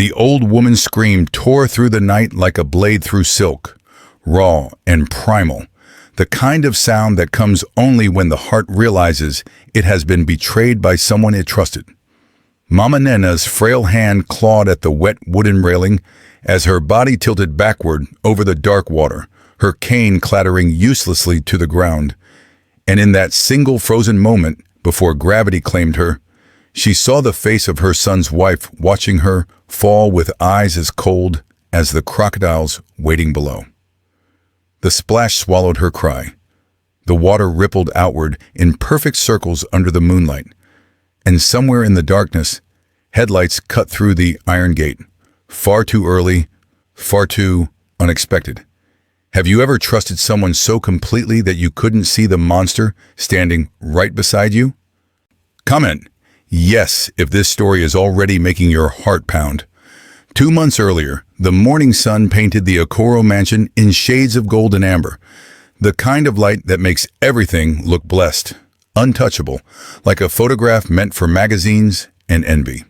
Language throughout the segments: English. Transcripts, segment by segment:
The old woman's scream tore through the night like a blade through silk, raw and primal, the kind of sound that comes only when the heart realizes it has been betrayed by someone it trusted. Mama Nena's frail hand clawed at the wet wooden railing as her body tilted backward over the dark water, her cane clattering uselessly to the ground. And in that single frozen moment, before gravity claimed her, she saw the face of her son's wife watching her fall with eyes as cold as the crocodiles waiting below. The splash swallowed her cry. The water rippled outward in perfect circles under the moonlight, and somewhere in the darkness, headlights cut through the iron gate. Far too early, far too unexpected. Have you ever trusted someone so completely that you couldn't see the monster standing right beside you? Comment yes if this story is already making your heart pound. 2 months earlier, the morning sun painted the Aoro mansion in shades of gold and amber, the kind of light that makes everything look blessed, untouchable, like a photograph meant for magazines and envy.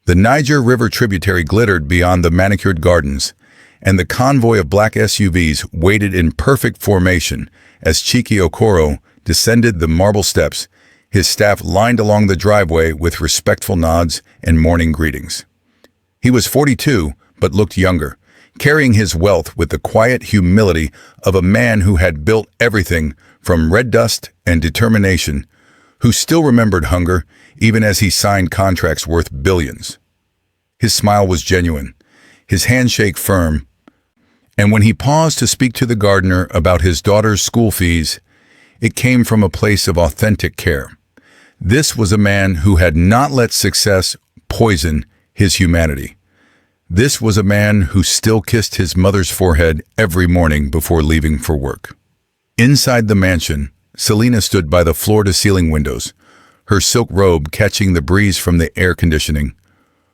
The Niger River tributary glittered beyond the manicured gardens, and the convoy of black SUVs waited in perfect formation as Chike Okoro descended the marble steps, his staff lined along the driveway with respectful nods and morning greetings. He was 42, but looked younger, carrying his wealth with the quiet humility of a man who had built everything from red dust and determination, who still remembered hunger even as he signed contracts worth billions. His smile was genuine, his handshake firm, and when he paused to speak to the gardener about his daughter's school fees, it came from a place of authentic care. This was a man who had not let success poison his humanity. This was a man who still kissed his mother's forehead every morning before leaving for work. Inside the mansion, Selena stood by the floor-to-ceiling windows, her silk robe catching the breeze from the air conditioning,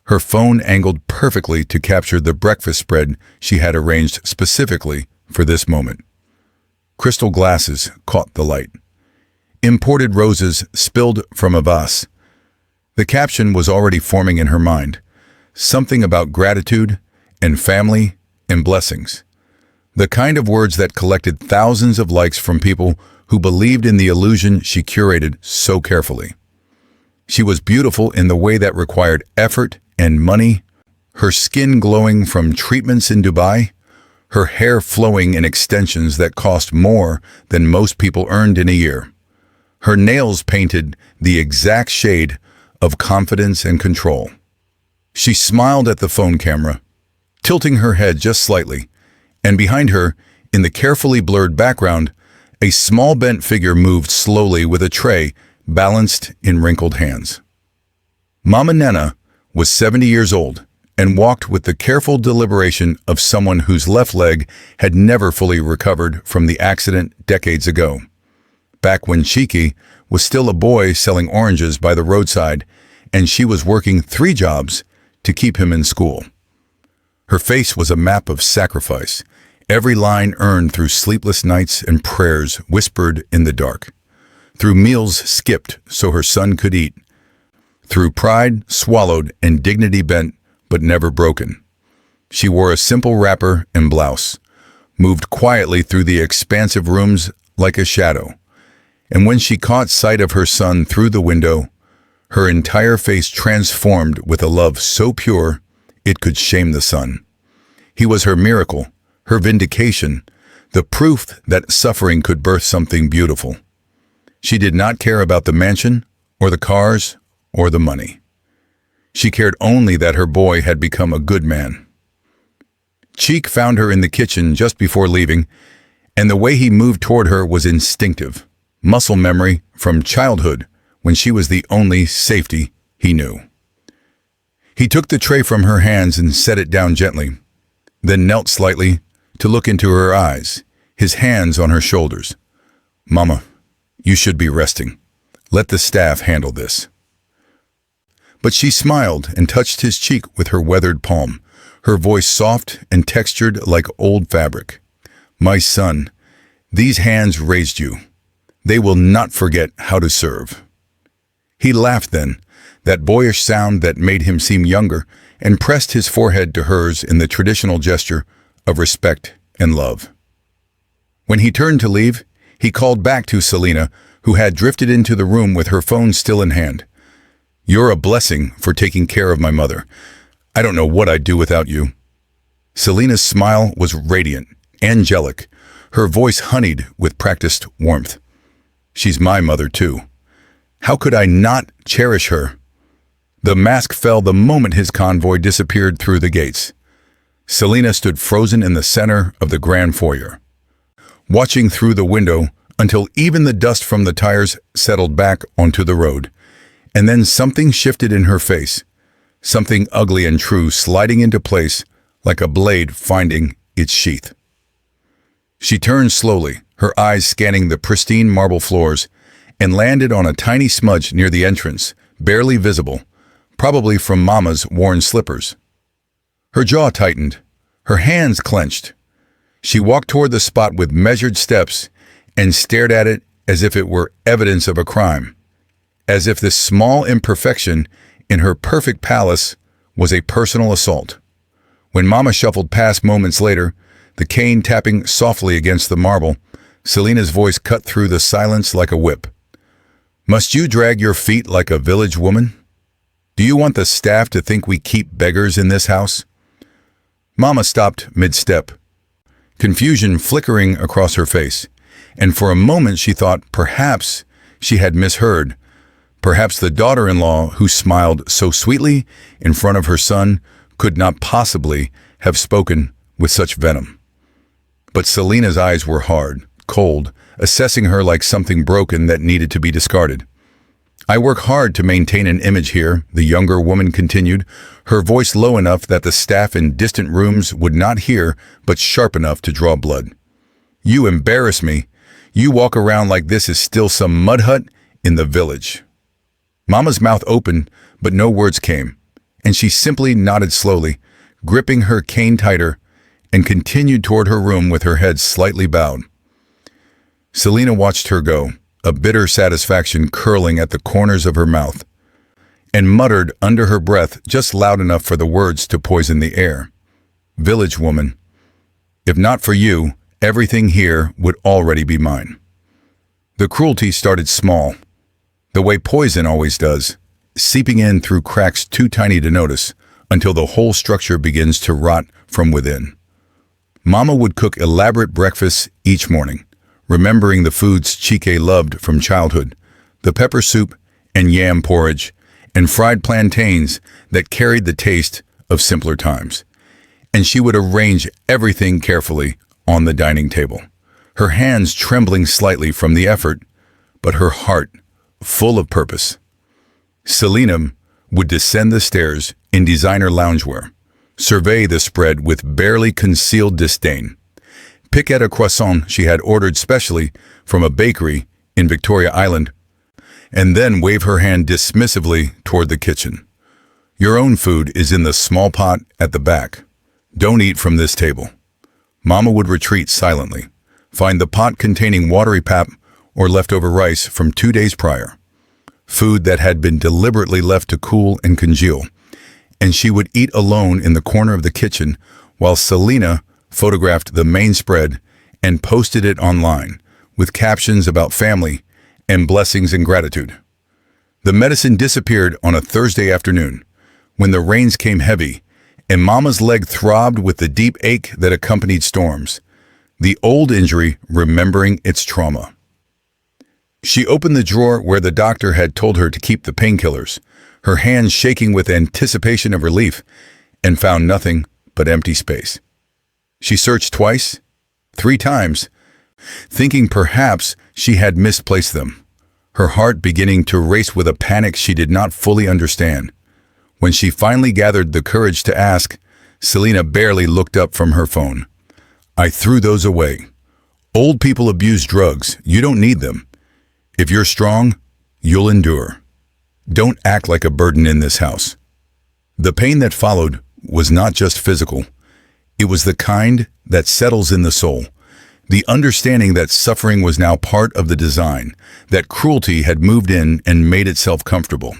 her phone angled perfectly to capture the breakfast spread she had arranged specifically for this moment. Crystal glasses caught the light. Imported roses spilled from a vase. The caption was already forming in her mind, something about gratitude and family and blessings. The kind of words that collected thousands of likes from people who believed in the illusion she curated so carefully. She was beautiful in the way that required effort and money, her skin glowing from treatments in Dubai, her hair flowing in extensions that cost more than most people earned in a year. Her nails painted the exact shade of confidence and control. She smiled at the phone camera, tilting her head just slightly, and behind her, in the carefully blurred background, a small bent figure moved slowly with a tray balanced in wrinkled hands. Mama Nena was 70 years old and walked with the careful deliberation of someone whose left leg had never fully recovered from the accident decades ago. Back when Chike was still a boy selling oranges by the roadside, and she was working 3 jobs to keep him in school. Her face was a map of sacrifice, every line earned through sleepless nights and prayers whispered in the dark, through meals skipped so her son could eat, through pride swallowed and dignity bent but never broken. She wore a simple wrapper and blouse, moved quietly through the expansive rooms like a shadow, and when she caught sight of her son through the window, her entire face transformed with a love so pure it could shame the sun. He was her miracle, her vindication, the proof that suffering could birth something beautiful. She did not care about the mansion, or the cars, or the money. She cared only that her boy had become a good man. Cheek found her in the kitchen just before leaving, and the way he moved toward her was instinctive, muscle memory from childhood when she was the only safety he knew. He took the tray from her hands and set it down gently, then knelt slightly to look into her eyes, his hands on her shoulders. "Mama, you should be resting. Let the staff handle this." But she smiled and touched his cheek with her weathered palm, her voice soft and textured like old fabric. "My son, these hands raised you. They will not forget how to serve." He laughed then, that boyish sound that made him seem younger, and pressed his forehead to hers in the traditional gesture of respect and love. When he turned to leave, he called back to Selena, who had drifted into the room with her phone still in hand. "You're a blessing for taking care of my mother. I don't know what I'd do without you." Selena's smile was radiant, angelic, her voice honeyed with practiced warmth. "She's my mother too. How could I not cherish her?" The mask fell the moment his convoy disappeared through the gates. Selena stood frozen in the center of the grand foyer, watching through the window until even the dust from the tires settled back onto the road. And then something shifted in her face, something ugly and true sliding into place like a blade finding its sheath. She turned slowly, her eyes scanning the pristine marble floors, and landed on a tiny smudge near the entrance, barely visible, probably from Mama's worn slippers. Her jaw tightened, her hands clenched. She walked toward the spot with measured steps and stared at it as if it were evidence of a crime, as if this small imperfection in her perfect palace was a personal assault. When Mama shuffled past moments later, the cane tapping softly against the marble, Selena's voice cut through the silence like a whip. "Must you drag your feet like a village woman? Do you want the staff to think we keep beggars in this house?" Mama stopped mid-step, confusion flickering across her face, and for a moment she thought perhaps she had misheard. Perhaps the daughter-in-law who smiled so sweetly in front of her son could not possibly have spoken with such venom. But Selena's eyes were hard, cold, assessing her like something broken that needed to be discarded. "I work hard to maintain an image here," the younger woman continued, her voice low enough that the staff in distant rooms would not hear, but sharp enough to draw blood. "You embarrass me. You walk around like this is still some mud hut in the village." Mama's mouth opened, but no words came, and she simply nodded slowly, gripping her cane tighter, and continued toward her room with her head slightly bowed. Selena watched her go, a bitter satisfaction curling at the corners of her mouth, and muttered under her breath just loud enough for the words to poison the air. "Village woman. If not for you, everything here would already be mine." The cruelty started small, the way poison always does, seeping in through cracks too tiny to notice, until the whole structure begins to rot from within. Mama would cook elaborate breakfasts each morning, remembering the foods Chike loved from childhood, the pepper soup and yam porridge, and fried plantains that carried the taste of simpler times. And she would arrange everything carefully on the dining table, her hands trembling slightly from the effort, but her heart full of purpose. Selena would descend the stairs in designer loungewear, survey the spread with barely concealed disdain, pick at a croissant she had ordered specially from a bakery in Victoria Island, and then wave her hand dismissively toward the kitchen. "Your own food is in the small pot at the back. Don't eat from this table." Mama would retreat silently, find the pot containing watery pap or leftover rice from 2 days prior, food that had been deliberately left to cool and congeal, and she would eat alone in the corner of the kitchen while Selena photographed the main spread and posted it online with captions about family and blessings and gratitude. The medicine disappeared on a Thursday afternoon when the rains came heavy and Mama's leg throbbed with the deep ache that accompanied storms, the old injury remembering its trauma. She opened the drawer where the doctor had told her to keep the painkillers, her hands shaking with anticipation of relief, and found nothing but empty space. She searched twice, 3 times, thinking perhaps she had misplaced them, her heart beginning to race with a panic she did not fully understand. When she finally gathered the courage to ask, Selena barely looked up from her phone. "I threw those away. Old people abuse drugs. You don't need them. If you're strong, you'll endure. Don't act like a burden in this house." The pain that followed was not just physical. It was the kind that settles in the soul, the understanding that suffering was now part of the design, that cruelty had moved in and made itself comfortable.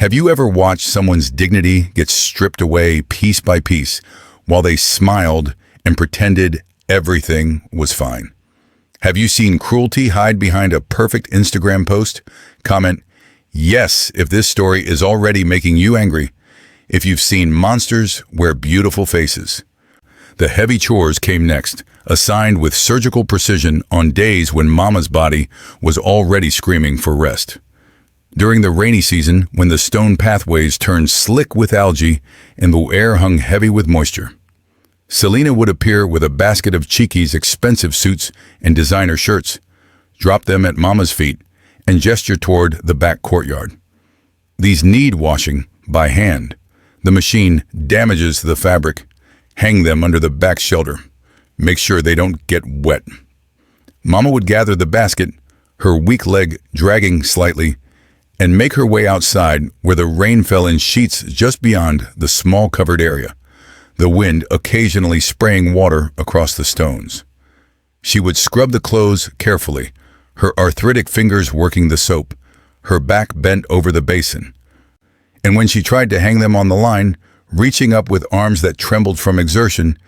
Have you ever watched someone's dignity get stripped away piece by piece while they smiled and pretended everything was fine? Have you seen cruelty hide behind a perfect Instagram post? Comment, yes, if this story is already making you angry. If you've seen monsters wear beautiful faces. The heavy chores came next, assigned with surgical precision on days when Mama's body was already screaming for rest. During the rainy season, when the stone pathways turned slick with algae and the air hung heavy with moisture, Selena would appear with a basket of Cheeky's expensive suits and designer shirts, drop them at Mama's feet, and gesture toward the back courtyard. These need washing by hand. The machine damages the fabric. Hang them under the back shelter. Make sure they don't get wet. Mama would gather the basket, her weak leg dragging slightly, and make her way outside where the rain fell in sheets just beyond the small covered area, the wind occasionally spraying water across the stones. She would scrub the clothes carefully, her arthritic fingers working the soap, her back bent over the basin. And when she tried to hang them on the line, reaching up with arms that trembled from exertion,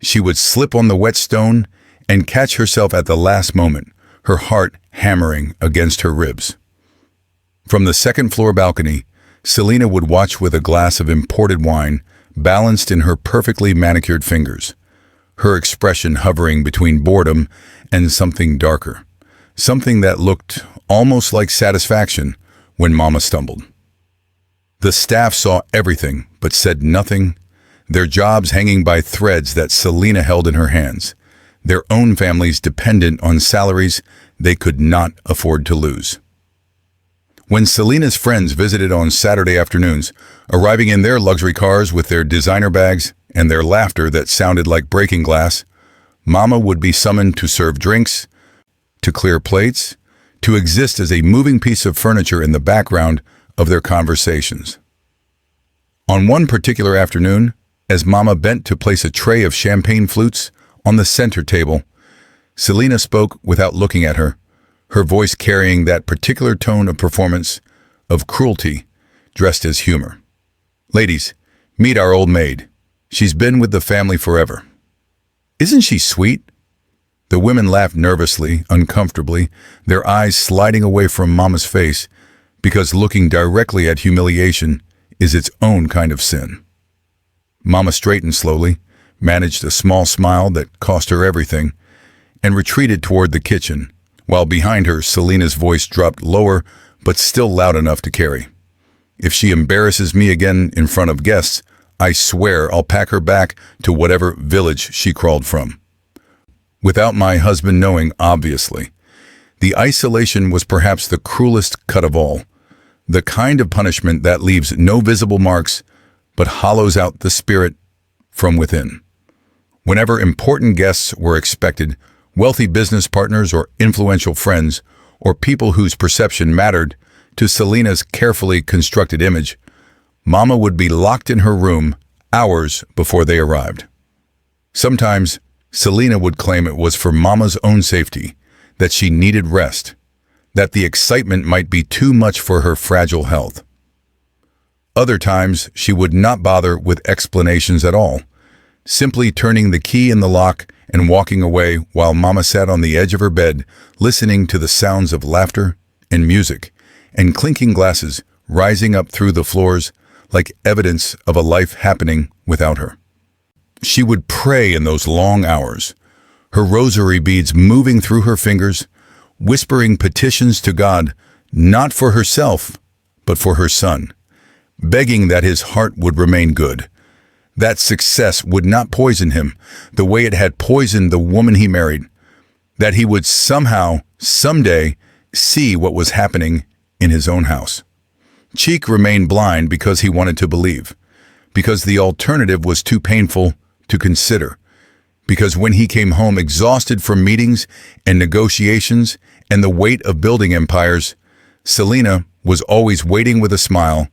she would slip on the wet stone and catch herself at the last moment, her heart hammering against her ribs. From the second-floor balcony, Selena would watch with a glass of imported wine balanced in her perfectly manicured fingers, her expression hovering between boredom and something darker, something that looked almost like satisfaction when Mama stumbled. The staff saw everything but said nothing, their jobs hanging by threads that Selena held in her hands, their own families dependent on salaries they could not afford to lose. When Selena's friends visited on Saturday afternoons, arriving in their luxury cars with their designer bags and their laughter that sounded like breaking glass, Mama would be summoned to serve drinks, to clear plates, to exist as a moving piece of furniture in the background of their conversations. On one particular afternoon, as Mama bent to place a tray of champagne flutes on the center table, Selena spoke without looking at her voice carrying that particular tone of performance, of cruelty, dressed as humor. Ladies, meet our old maid. She's been with the family forever. Isn't she sweet? The women laughed nervously, uncomfortably, their eyes sliding away from Mama's face, because looking directly at humiliation is its own kind of sin. Mama straightened slowly, managed a small smile that cost her everything, and retreated toward the kitchen, while behind her Selena's voice dropped lower but still loud enough to carry. If she embarrasses me again in front of guests, I swear I'll pack her back to whatever village she crawled from. Without my husband knowing, obviously. The isolation was perhaps the cruelest cut of all, the kind of punishment that leaves no visible marks but hollows out the spirit from within. Whenever important guests were expected, wealthy business partners or influential friends, or people whose perception mattered to Selena's carefully constructed image, Mama would be locked in her room hours before they arrived. Sometimes, Selena would claim it was for Mama's own safety, that she needed rest, that the excitement might be too much for her fragile health. Other times, she would not bother with explanations at all, simply turning the key in the lock and walking away while Mama sat on the edge of her bed, listening to the sounds of laughter and music, and clinking glasses rising up through the floors like evidence of a life happening without her. She would pray in those long hours, her rosary beads moving through her fingers, whispering petitions to God, not for herself, but for her son, begging that his heart would remain good, that success would not poison him the way it had poisoned the woman he married, that he would somehow, someday, see what was happening in his own house. Cheek remained blind because he wanted to believe, because the alternative was too painful to consider, because when he came home exhausted from meetings and negotiations and the weight of building empires, Selena was always waiting with a smile,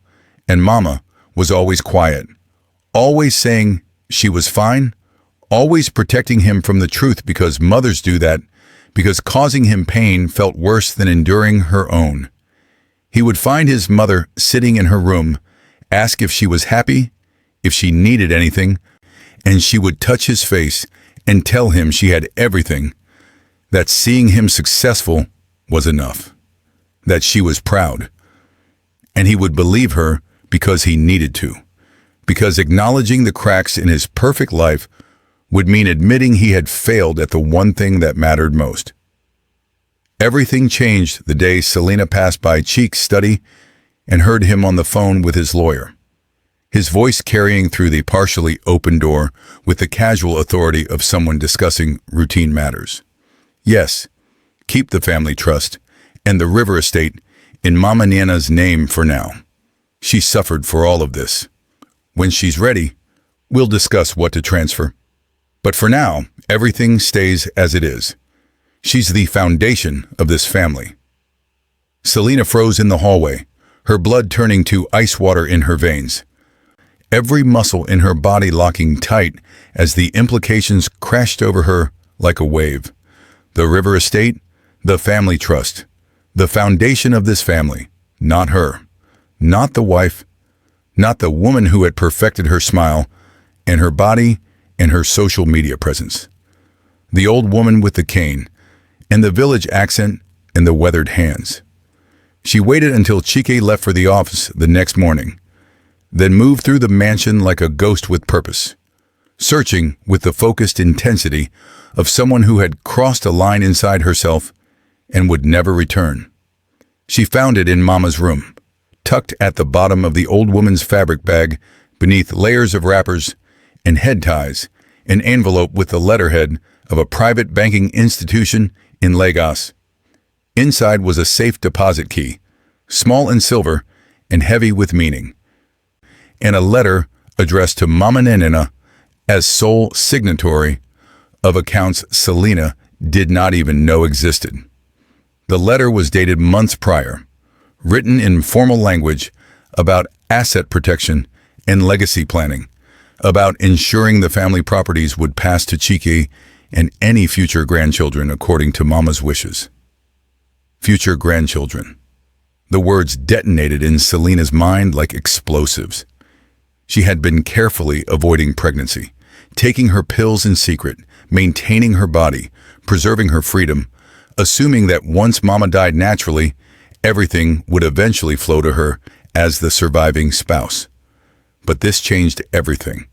and Mama was always quiet, always saying she was fine, always protecting him from the truth because mothers do that, because causing him pain felt worse than enduring her own. He would find his mother sitting in her room, ask if she was happy, if she needed anything, and she would touch his face and tell him she had everything, that seeing him successful was enough, that she was proud. And he would believe her because he needed to, because acknowledging the cracks in his perfect life would mean admitting he had failed at the one thing that mattered most. Everything changed the day Selena passed by Cheek's study and heard him on the phone with his lawyer, his voice carrying through the partially open door with the casual authority of someone discussing routine matters. Yes, keep the family trust and the river estate in Mama Nina's name for now. She suffered for all of this. When she's ready, we'll discuss what to transfer. But for now, everything stays as it is. She's the foundation of this family. Selena froze in the hallway, her blood turning to ice water in her veins, every muscle in her body locking tight as the implications crashed over her like a wave. The river estate, the family trust, the foundation of this family, not her, not the wife, not the woman who had perfected her smile and her body and her social media presence. The old woman with the cane and the village accent and the weathered hands. She waited until Chike left for the office the next morning, then moved through the mansion like a ghost with purpose, searching with the focused intensity of someone who had crossed a line inside herself and would never return. She found it in Mama's room, tucked at the bottom of the old woman's fabric bag, beneath layers of wrappers and head ties, an envelope with the letterhead of a private banking institution in Lagos. Inside was a safe deposit key, small and silver and heavy with meaning, and a letter addressed to Mama Nina as sole signatory of accounts Selena did not even know existed. The letter was dated months prior, written in formal language about asset protection and legacy planning, about ensuring the family properties would pass to Chike and any future grandchildren according to Mama's wishes. Future grandchildren. The words detonated in Selena's mind like explosives. She had been carefully avoiding pregnancy, taking her pills in secret, maintaining her body, preserving her freedom, assuming that once Mama died naturally, everything would eventually flow to her as the surviving spouse. But this changed everything.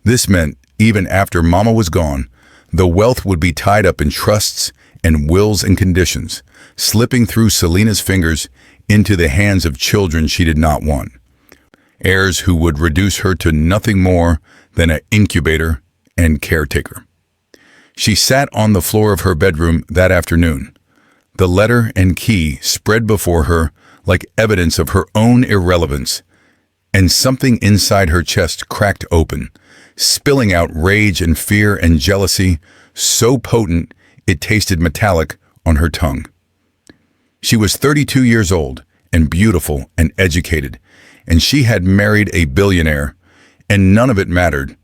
This meant, even after Mama was gone, the wealth would be tied up in trusts and wills and conditions, slipping through Selena's fingers into the hands of children she did not want. Heirs who would reduce her to nothing more than an incubator and caretaker. She sat on the floor of her bedroom that afternoon, the letter and key spread before her like evidence of her own irrelevance, and something inside her chest cracked open, spilling out rage and fear and jealousy so potent it tasted metallic on her tongue. She was 32 years old and beautiful and educated, and she had married a billionaire, and none of it mattered,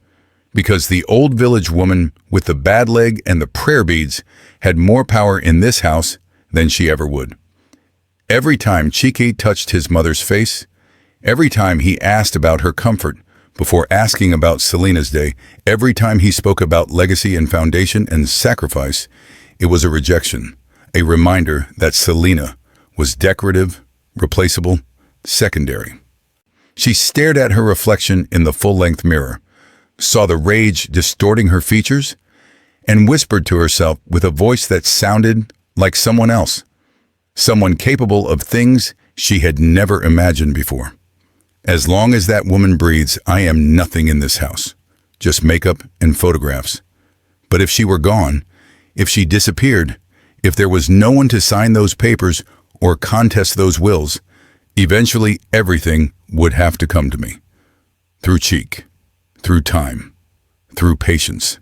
because the old village woman with the bad leg and the prayer beads had more power in this house than she ever would. Every time Chike touched his mother's face, every time he asked about her comfort before asking about Selena's day, every time he spoke about legacy and foundation and sacrifice, it was a rejection, a reminder that Selena was decorative, replaceable, secondary. She stared at her reflection in the full-length mirror, saw the rage distorting her features, and whispered to herself with a voice that sounded like someone else, someone capable of things she had never imagined before. As long as that woman breathes, I am nothing in this house, just makeup and photographs. But if she were gone, if she disappeared, if there was no one to sign those papers or contest those wills, eventually everything would have to come to me. Through Cheek, through time, through patience.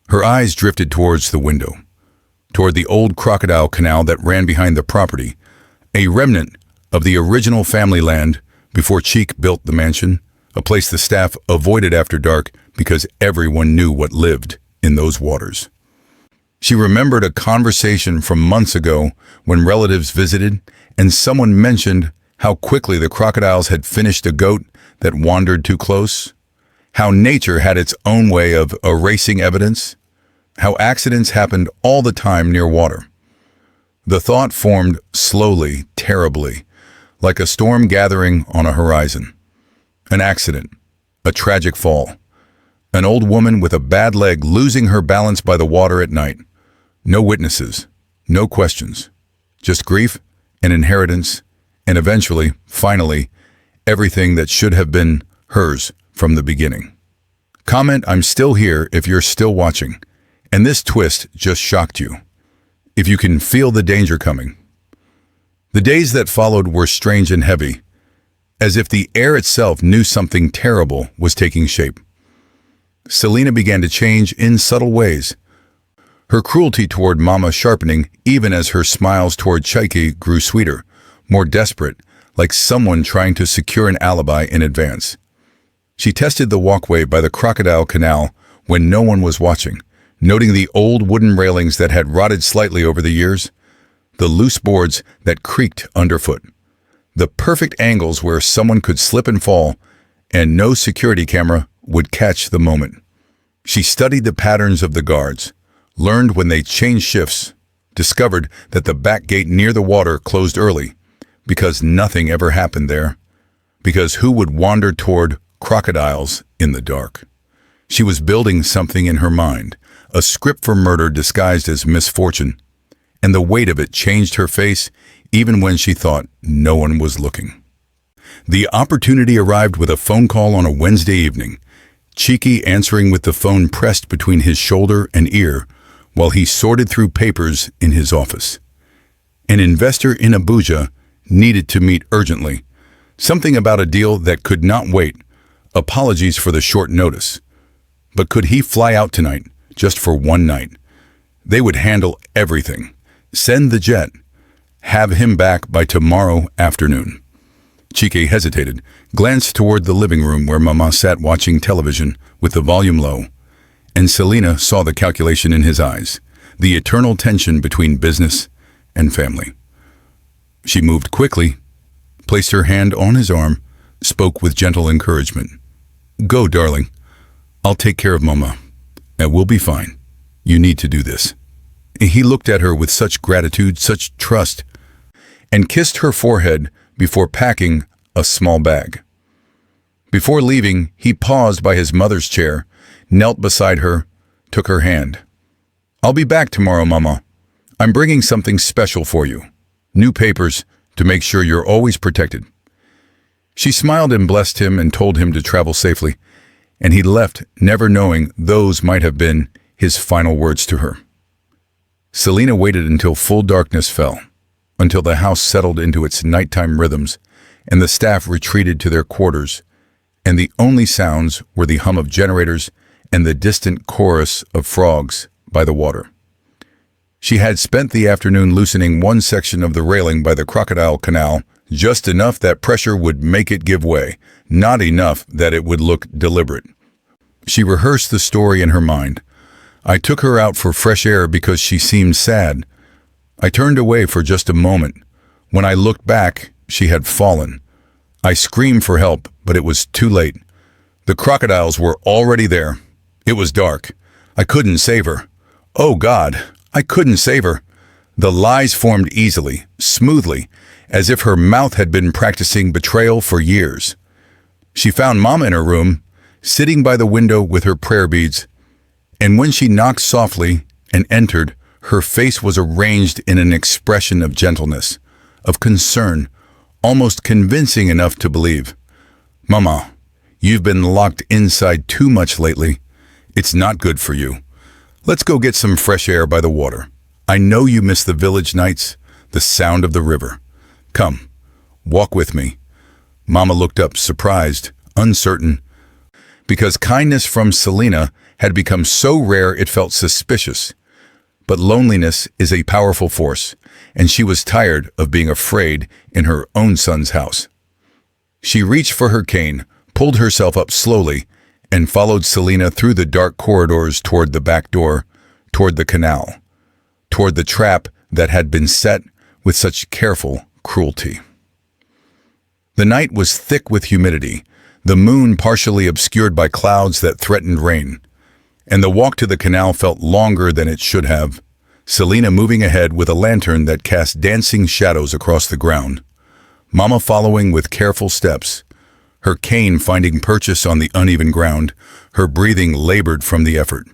Her eyes drifted towards the window, toward the old Crocodile canal that ran behind the property, a remnant of the original family land before Cheek built the mansion, a place the staff avoided after dark because everyone knew what lived in those waters. She remembered a conversation from months ago when relatives visited and someone mentioned how quickly the crocodiles had finished a goat that wandered too close, how nature had its own way of erasing evidence, how accidents happened all the time near water. The thought formed slowly, terribly, like a storm gathering on a horizon. An accident, a tragic fall, an old woman with a bad leg losing her balance by the water at night. No witnesses, no questions, just grief and inheritance, and eventually, finally, everything that should have been hers from the beginning. Comment "I'm still here" if you're still watching, and this twist just shocked you. If you can feel the danger coming. The days that followed were strange and heavy, as if the air itself knew something terrible was taking shape. Selena began to change in subtle ways, her cruelty toward Mama sharpening even as her smiles toward Chaiki grew sweeter, more desperate, like someone trying to secure an alibi in advance. She tested the walkway by the Crocodile Canal when no one was watching, noting the old wooden railings that had rotted slightly over the years, the loose boards that creaked underfoot, the perfect angles where someone could slip and fall, and no security camera would catch the moment. She studied the patterns of the guards, learned when they changed shifts, discovered that the back gate near the water closed early, because nothing ever happened there, because who would wander toward crocodiles in the dark? She was building something in her mind, a script for murder disguised as misfortune, and the weight of it changed her face even when she thought no one was looking. The opportunity arrived with a phone call on a Wednesday evening, Cheeky answering with the phone pressed between his shoulder and ear while he sorted through papers in his office. An investor in Abuja needed to meet urgently, something about a deal that could not wait. Apologies for the short notice. But could he fly out tonight, just for one night? They would handle everything. Send the jet. Have him back by tomorrow afternoon. Chike hesitated, glanced toward the living room where Mama sat watching television with the volume low, and Selena saw the calculation in his eyes, the eternal tension between business and family. She moved quickly, placed her hand on his arm, spoke with gentle encouragement. "Go, darling. I'll take care of Mama, and we'll be fine. You need to do this." He looked at her with such gratitude, such trust, and kissed her forehead before packing a small bag. Before leaving, he paused by his mother's chair, knelt beside her, took her hand. "I'll be back tomorrow, Mama. I'm bringing something special for you. New papers to make sure you're always protected." She smiled and blessed him and told him to travel safely, and he left, never knowing those might have been his final words to her. Selena waited until full darkness fell, until the house settled into its nighttime rhythms and the staff retreated to their quarters, and the only sounds were the hum of generators and the distant chorus of frogs by the water. She had spent the afternoon loosening one section of the railing by the Crocodile Canal, just enough that pressure would make it give way, not enough that it would look deliberate. She rehearsed the story in her mind. "I took her out for fresh air because she seemed sad. I turned away for just a moment. When I looked back, she had fallen. I screamed for help, but it was too late. The crocodiles were already there. It was dark. I couldn't save her. Oh God, I couldn't save her." The lies formed easily, smoothly, as if her mouth had been practicing betrayal for years. She found Mama in her room, sitting by the window with her prayer beads, and when she knocked softly and entered, her face was arranged in an expression of gentleness, of concern, almost convincing enough to believe. "Mama, you've been locked inside too much lately. It's not good for you. Let's go get some fresh air by the water. I know you miss the village nights, the sound of the river. Come, walk with me." Mama looked up, surprised, uncertain, because kindness from Selena had become so rare it felt suspicious. But loneliness is a powerful force, and she was tired of being afraid in her own son's house. She reached for her cane, pulled herself up slowly, and followed Selena through the dark corridors toward the back door, toward the canal, toward the trap that had been set with such careful cruelty. The night was thick with humidity, the moon partially obscured by clouds that threatened rain, and the walk to the canal felt longer than it should have, Selena moving ahead with a lantern that cast dancing shadows across the ground, Mama following with careful steps, her cane finding purchase on the uneven ground, her breathing labored from the effort.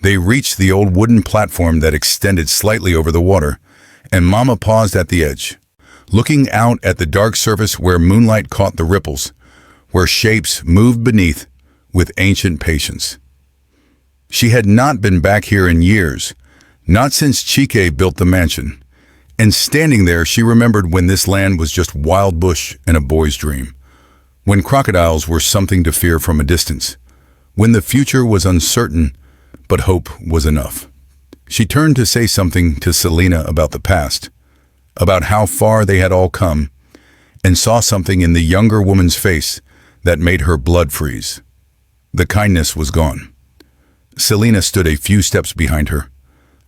They reached the old wooden platform that extended slightly over the water, and Mama paused at the edge, looking out at the dark surface where moonlight caught the ripples, where shapes moved beneath with ancient patience. She had not been back here in years, not since Chike built the mansion, and standing there she remembered when this land was just wild bush and a boy's dream, when crocodiles were something to fear from a distance, when the future was uncertain, but hope was enough. She turned to say something to Selena about the past, about how far they had all come, and saw something in the younger woman's face that made her blood freeze. The kindness was gone. Selena stood a few steps behind her,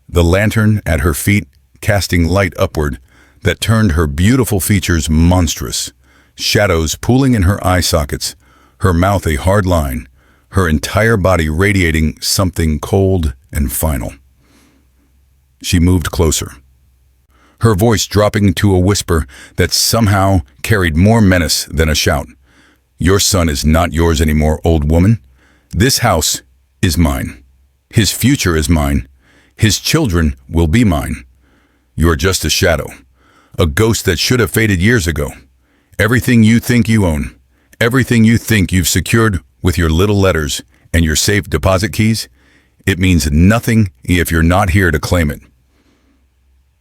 the lantern at her feet casting light upward that turned her beautiful features monstrous, shadows pooling in her eye sockets, her mouth a hard line, her entire body radiating something cold and final. She moved closer, her voice dropping to a whisper that somehow carried more menace than a shout. "Your son is not yours anymore, old woman. This house is mine. His future is mine. His children will be mine. You are just a shadow, a ghost that should have faded years ago. Everything you think you own, everything you think you've secured with your little letters and your safe deposit keys, it means nothing if you're not here to claim it."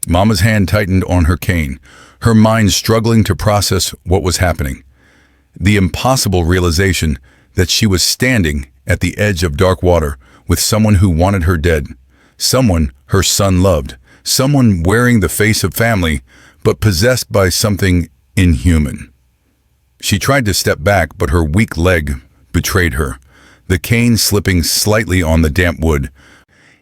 Mama's hand tightened on her cane, her mind struggling to process what was happening. The impossible realization that she was standing at the edge of dark water with someone who wanted her dead, someone her son loved, someone wearing the face of family, but possessed by something inhuman. She tried to step back, but her weak leg betrayed her, the cane slipping slightly on the damp wood.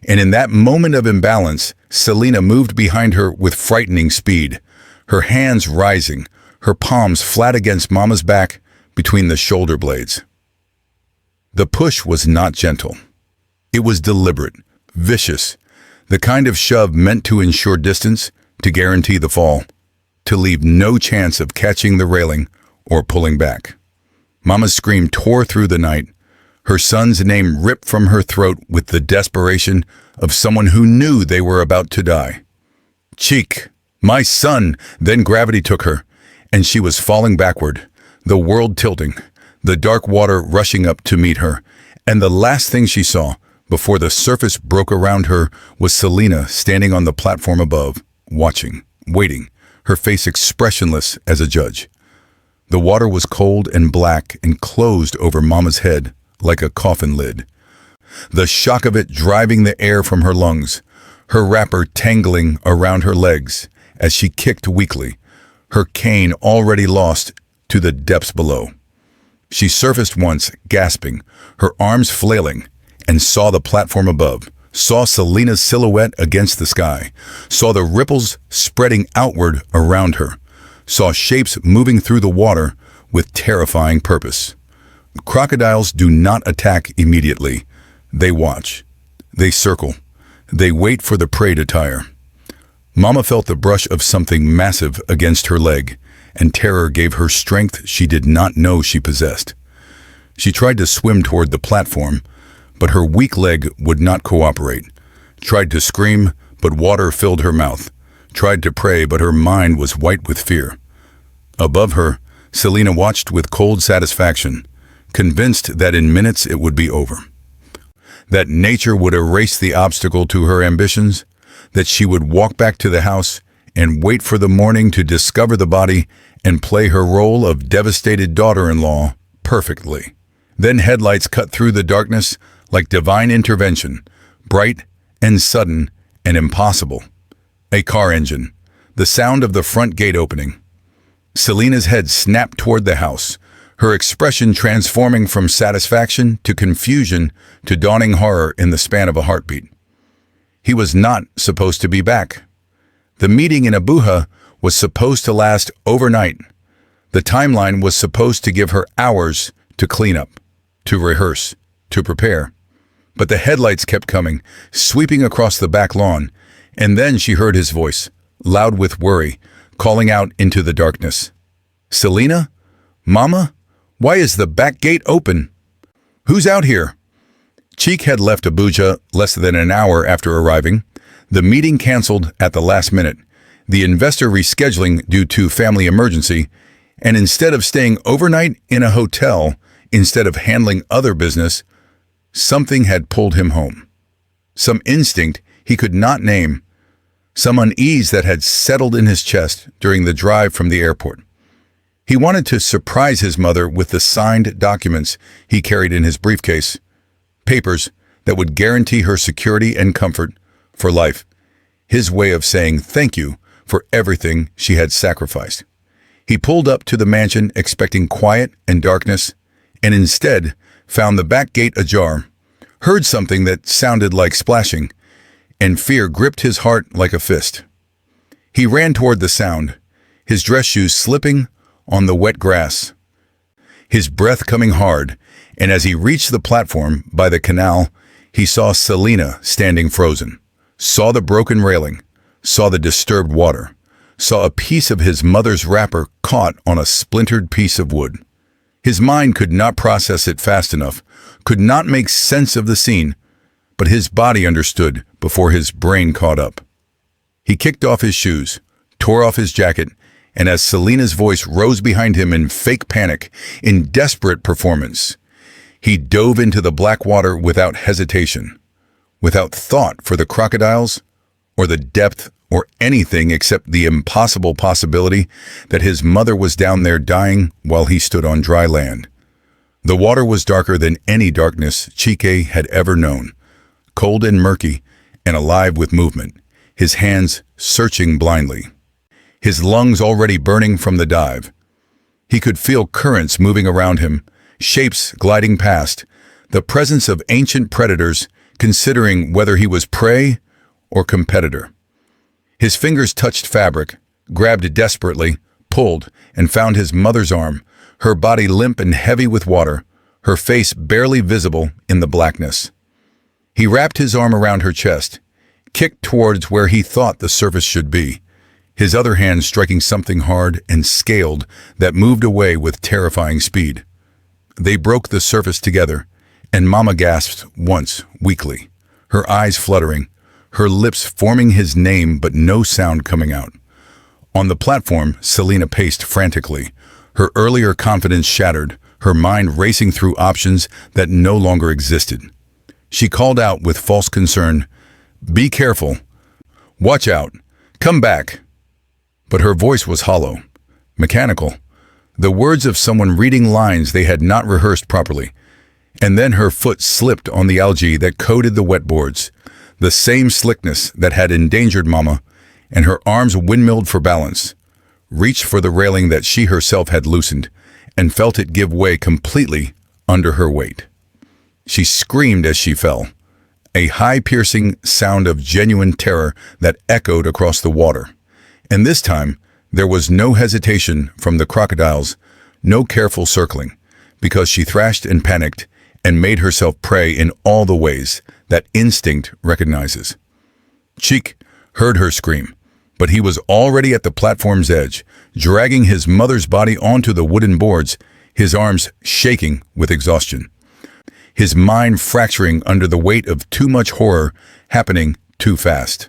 And in that moment of imbalance, Selena moved behind her with frightening speed, her hands rising, her palms flat against Mama's back between the shoulder blades. The push was not gentle. It was deliberate, vicious, the kind of shove meant to ensure distance, to guarantee the fall, to leave no chance of catching the railing or pulling back. Mama's scream tore through the night, her son's name ripped from her throat with the desperation of someone who knew they were about to die. "Cheek, my son!" Then gravity took her, and she was falling backward, the world tilting, the dark water rushing up to meet her, and the last thing she saw, before the surface broke around her, was Selena standing on the platform above, watching, waiting, her face expressionless as a judge. The water was cold and black and closed over Mama's head like a coffin lid, the shock of it driving the air from her lungs, her wrapper tangling around her legs as she kicked weakly, her cane already lost to the depths below. She surfaced once, gasping, her arms flailing, and saw the platform above, saw Selena's silhouette against the sky, saw the ripples spreading outward around her, saw shapes moving through the water with terrifying purpose. Crocodiles do not attack immediately. They watch. They circle. They wait for the prey to tire. Mama felt the brush of something massive against her leg, and terror gave her strength she did not know she possessed. She tried to swim toward the platform, but her weak leg would not cooperate. Tried to scream, but water filled her mouth. Tried to pray, but her mind was white with fear. Above her, Selena watched with cold satisfaction, convinced that in minutes it would be over. That nature would erase the obstacle to her ambitions, that she would walk back to the house and wait for the morning to discover the body and play her role of devastated daughter-in-law perfectly. Then headlights cut through the darkness like divine intervention, bright and sudden and impossible. A car engine, the sound of the front gate opening. Selena's head snapped toward the house, her expression transforming from satisfaction to confusion to dawning horror in the span of a heartbeat. He was not supposed to be back. The meeting in Abuja was supposed to last overnight. The timeline was supposed to give her hours to clean up, to rehearse, to prepare. But the headlights kept coming, sweeping across the back lawn, and then she heard his voice, loud with worry, calling out into the darkness. "Selena? Mama? Why is the back gate open? Who's out here?" Cheek had left Abuja less than an hour after arriving. The meeting canceled at the last minute, the investor rescheduling due to family emergency, and instead of staying overnight in a hotel, instead of handling other business, something had pulled him home. Some instinct he could not name, some unease that had settled in his chest during the drive from the airport. He wanted to surprise his mother with the signed documents he carried in his briefcase, papers that would guarantee her security and comfort for life, his way of saying thank you for everything she had sacrificed. He pulled up to the mansion expecting quiet and darkness, and instead found the back gate ajar, heard something that sounded like splashing, and fear gripped his heart like a fist. He ran toward the sound, his dress shoes slipping on the wet grass, his breath coming hard, and as he reached the platform by the canal, he saw Selena standing frozen, saw the broken railing, saw the disturbed water, saw a piece of his mother's wrapper caught on a splintered piece of wood. His mind could not process it fast enough, could not make sense of the scene, but his body understood before his brain caught up. He kicked off his shoes, tore off his jacket, and as Selena's voice rose behind him in fake panic, in desperate performance, he dove into the black water without hesitation, without thought for the crocodiles, or the depth, or anything except the impossible possibility that his mother was down there dying while he stood on dry land. The water was darker than any darkness Chike had ever known, cold and murky and alive with movement, his hands searching blindly, his lungs already burning from the dive. He could feel currents moving around him, shapes gliding past, the presence of ancient predators considering whether he was prey or competitor. His fingers touched fabric, grabbed desperately, pulled, and found his mother's arm, her body limp and heavy with water, her face barely visible in the blackness. He wrapped his arm around her chest, kicked towards where he thought the surface should be, his other hand striking something hard and scaled that moved away with terrifying speed. They broke the surface together, and Mama gasped once, weakly, her eyes fluttering, her lips forming his name but no sound coming out. On the platform, Selena paced frantically, her earlier confidence shattered, her mind racing through options that no longer existed. She called out with false concern, "Be careful. Watch out. Come back." But her voice was hollow, mechanical, the words of someone reading lines they had not rehearsed properly. And then her foot slipped on the algae that coated the wet boards, the same slickness that had endangered Mama, and her arms windmilled for balance, reached for the railing that she herself had loosened, and felt it give way completely under her weight. She screamed as she fell, a high-piercing sound of genuine terror that echoed across the water. And this time, there was no hesitation from the crocodiles, no careful circling, because she thrashed and panicked and made herself prey in all the ways that instinct recognizes. Cheek heard her scream, but he was already at the platform's edge, dragging his mother's body onto the wooden boards, his arms shaking with exhaustion, his mind fracturing under the weight of too much horror happening too fast.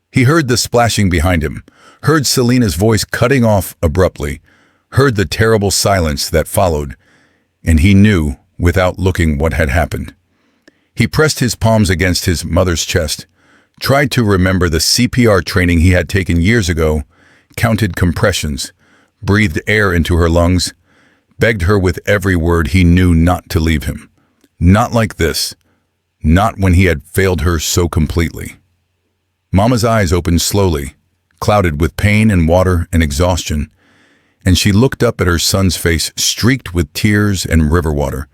He heard the splashing behind him, heard Selena's voice cutting off abruptly, heard the terrible silence that followed, and he knew without looking what had happened. He pressed his palms against his mother's chest, tried to remember the CPR training he had taken years ago, counted compressions, breathed air into her lungs, begged her with every word he knew not to leave him. Not like this, not when he had failed her so completely. Mama's eyes opened slowly, clouded with pain and water and exhaustion, and she looked up at her son's face streaked with tears and river water,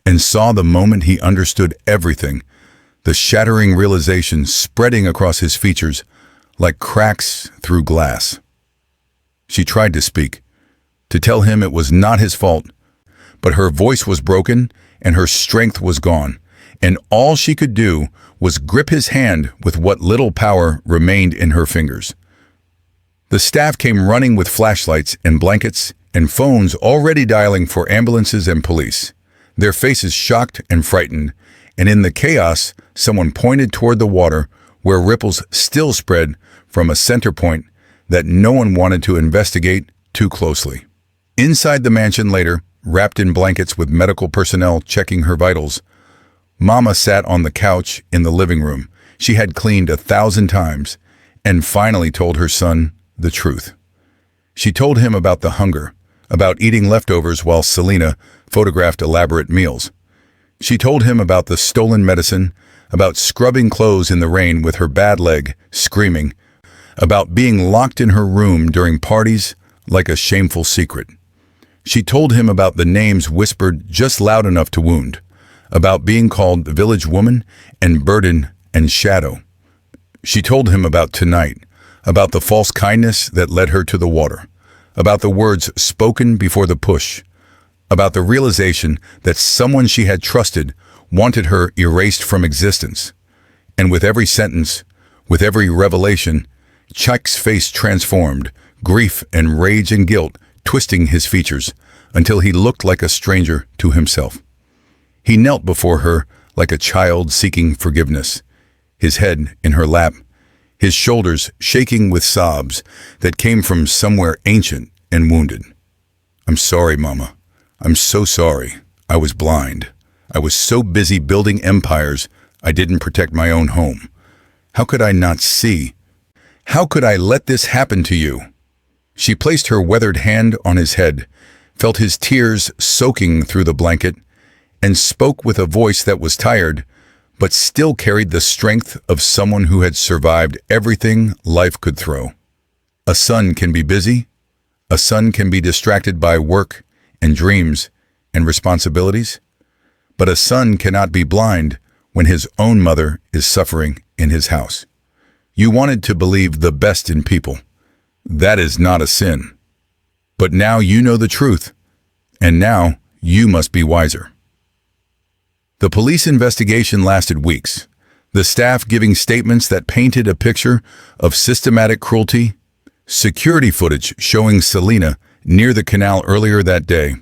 and saw the moment he understood everything, the shattering realization spreading across his features like cracks through glass. She tried to speak, to tell him it was not his fault, but her voice was broken and her strength was gone, and all she could do was grip his hand with what little power remained in her fingers. The staff came running with flashlights and blankets and phones already dialing for ambulances and police, their faces shocked and frightened, and in the chaos, someone pointed toward the water where ripples still spread from a center point that no one wanted to investigate too closely. Inside the mansion later, wrapped in blankets with medical personnel checking her vitals, Mama sat on the couch in the living room she had cleaned 1,000 times and finally told her son the truth. She told him about the hunger, about eating leftovers while Selena photographed elaborate meals. She told him about the stolen medicine, about scrubbing clothes in the rain with her bad leg, screaming, about being locked in her room during parties like a shameful secret. She told him about the names whispered just loud enough to wound, about being called the village woman and burden and shadow. She told him about tonight, about the false kindness that led her to the water, about the words spoken before the push, about the realization that someone she had trusted wanted her erased from existence. And with every sentence, with every revelation, Chuck's face transformed, grief and rage and guilt twisting his features until he looked like a stranger to himself. He knelt before her like a child seeking forgiveness, his head in her lap, his shoulders shaking with sobs that came from somewhere ancient and wounded. "I'm sorry, Mama. I'm so sorry. I was blind. I was so busy building empires, I didn't protect my own home. How could I not see? How could I let this happen to you?" She placed her weathered hand on his head, felt his tears soaking through the blanket, and spoke with a voice that was tired, but still carried the strength of someone who had survived everything life could throw. A son can be busy. A son can be distracted by work and dreams and responsibilities. But a son cannot be blind when his own mother is suffering in his house. You wanted to believe the best in people. That is not a sin. But now you know the truth, and now you must be wiser. The police investigation lasted weeks, the staff giving statements that painted a picture of systematic cruelty, security footage showing Selena near the canal earlier that day,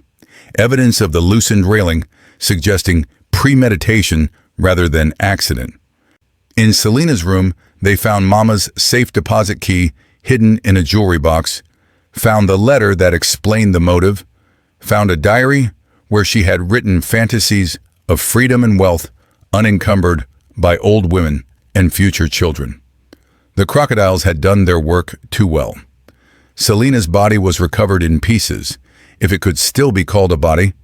evidence of the loosened railing suggesting premeditation rather than accident. In Selena's room, they found Mama's safe deposit key hidden in a jewelry box, found the letter that explained the motive, found a diary where she had written fantasies of freedom and wealth unencumbered by old women and future children. The crocodiles had done their work too well. Selena's body was recovered in pieces, if it could still be called a body,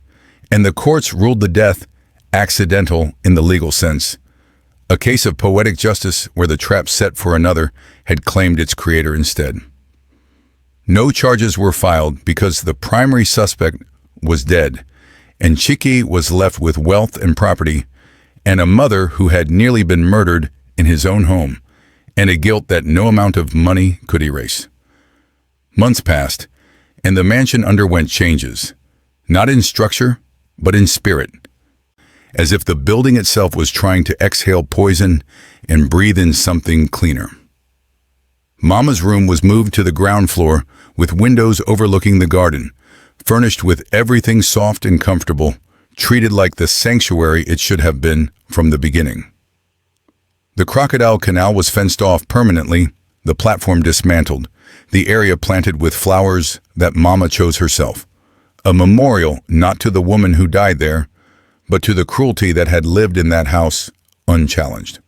and the courts ruled the death accidental in the legal sense, a case of poetic justice where the trap set for another had claimed its creator instead. No charges were filed because the primary suspect was dead, and Chiki was left with wealth and property, and a mother who had nearly been murdered in his own home, and a guilt that no amount of money could erase. Months passed, and the mansion underwent changes, not in structure, but in spirit, as if the building itself was trying to exhale poison and breathe in something cleaner. Mama's room was moved to the ground floor with windows overlooking the garden, furnished with everything soft and comfortable, treated like the sanctuary it should have been from the beginning. The Crocodile Canal was fenced off permanently, the platform dismantled, the area planted with flowers that Mama chose herself, a memorial not to the woman who died there, but to the cruelty that had lived in that house unchallenged.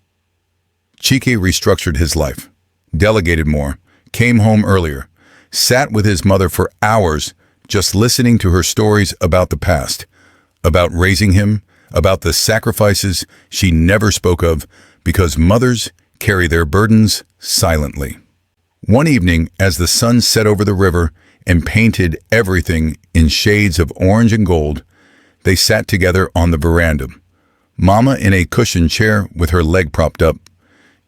Chike restructured his life, delegated more, came home earlier, sat with his mother for hours just listening to her stories about the past, about raising him, about the sacrifices she never spoke of because mothers carry their burdens silently. One evening, as the sun set over the river and painted everything in shades of orange and gold, they sat together on the veranda, Mama in a cushioned chair with her leg propped up.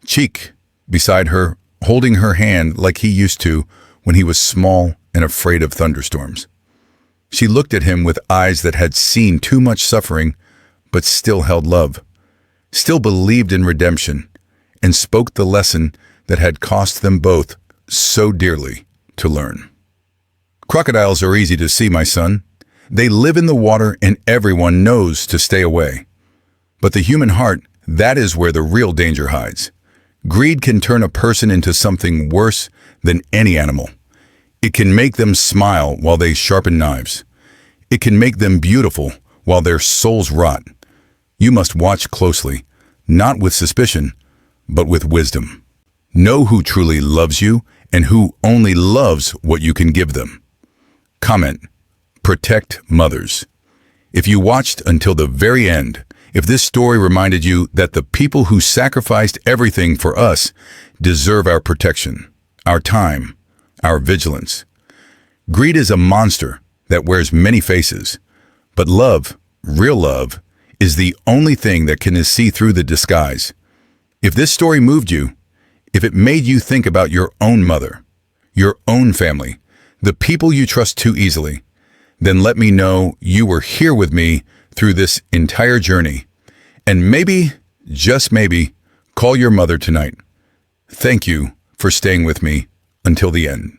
Cheek beside her, holding her hand like he used to when he was small and afraid of thunderstorms. She looked at him with eyes that had seen too much suffering, but still held love, still believed in redemption, and spoke the lesson that had cost them both so dearly to learn. Crocodiles are easy to see, my son. They live in the water and everyone knows to stay away. But the human heart, that is where the real danger hides. Greed can turn a person into something worse than any animal. It can make them smile while they sharpen knives. It can make them beautiful while their souls rot. You must watch closely, not with suspicion, but with wisdom. Know who truly loves you and who only loves what you can give them. Comment: protect mothers. If you watched until the very end, if this story reminded you that the people who sacrificed everything for us deserve our protection, our time, our vigilance. Greed is a monster that wears many faces, but love, real love, is the only thing that can see through the disguise. If this story moved you, if it made you think about your own mother, your own family, the people you trust too easily, then let me know you were here with me through this entire journey. And maybe, just maybe, call your mother tonight. Thank you for staying with me until the end.